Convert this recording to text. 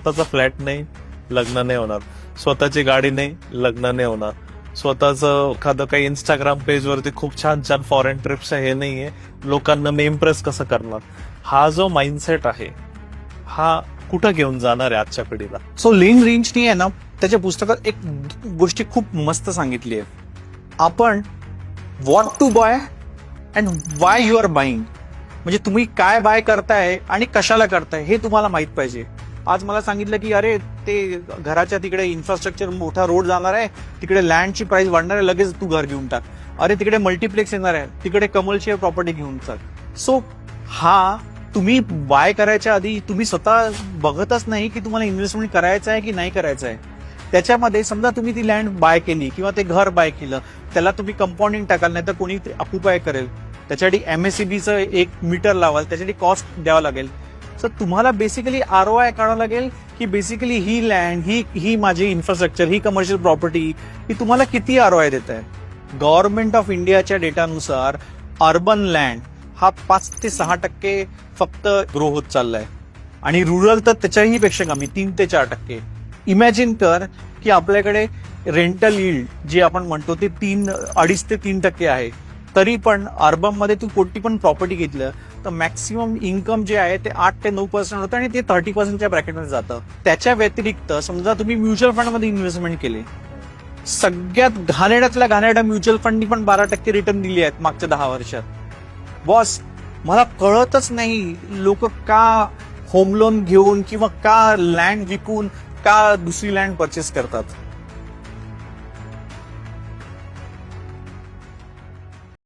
स्वतःचा फ्लॅट नाही, लग्न नाही होणार. स्वतःची गाडी नाही, लग्न नाही होणार. स्वतःचं एखादं काही इंस्टाग्राम पेजवरती खूप छान छान फॉरेन ट्रिप्स हे नाहीये, लोकांना मी इम्प्रेस कसं करणार. हा जो माइंडसेट आहे हा कुठं घेऊन जाणार आहे आजच्या पिढीला. सो लिन रिंचनी आहे ना त्याच्या पुस्तकात एक गोष्टी खूप मस्त सांगितली आहे. आपण what to buy and why you are buying, म्हणजे तुम्ही काय बाय करताय आणि कशाला करताय हे तुम्हाला माहित पाहिजे. आज मला सांगितलं की अरे ते घराच्या तिकडे इन्फ्रास्ट्रक्चर मोठा रोड जाणार आहे, तिकडे लँडची प्राइस वाढणार आहे, लगेच तू घर घेऊन टाक. अरे तिकडे मल्टिप्लेक्स येणार आहे, तिकडे कमर्शियल प्रॉपर्टी घेऊन टाक. सो हा तुम्ही बाय करायच्या आधी तुम्ही स्वतः बघतच नाही की तुम्हाला इन्व्हेस्टमेंट करायचं आहे की नाही करायचं आहे. त्याच्यामध्ये समजा तुम्ही ती लँड बाय केली किंवा ते घर बाय केलं, त्याला तुम्ही कंपाऊंडिंग टाकाल, नाही तर कोणी ऑक्युपाय करेल, त्याच्यासाठी एमएससीबीचं एक मीटर लावाल, त्याच्यासाठी कॉस्ट द्यावं लागेल. सो तुम्हाला बेसिकली ROI काढावं लागेल की बेसिकली ही लँड ही माझी इन्फ्रास्ट्रक्चर, ही कमर्शियल प्रॉपर्टी ही तुम्हाला किती ROI देत आहे. गव्हर्नमेंट ऑफ इंडियाच्या डेटानुसार अर्बन लँड हा 5 ते 6% फक्त ग्रो होत चाललाय आणि रुरल तर त्याच्याही पेक्षा कमी 3 ते 4%. इमॅजिन कर की आपल्याकडे रेंटल यील्ड जे आपण म्हणतो ते 2.5 ते 3% आहे, तरी पण अर्बनमध्ये तू कोणती पण प्रॉपर्टी घेतलं तर मॅक्सिमम इन्कम जे आहे ते 8 ते 9% होतं आणि ते 30%च्या ब्रॅकेटमध्ये जातं. त्याच्या व्यतिरिक्त समजा तुम्ही म्युच्युअल फंडमध्ये इन्व्हेस्टमेंट केले, सगळ्यात घाणेरड्यातल्या घाणेरड्या म्युच्युअल फंडनी पण 12% रिटर्न दिली आहेत मागच्या 10 वर्षात. बॉस मला कळतच नाही लोक का होम लोन घेऊन किंवा का लँड विकून का दुसरी लँड परचेस करतात.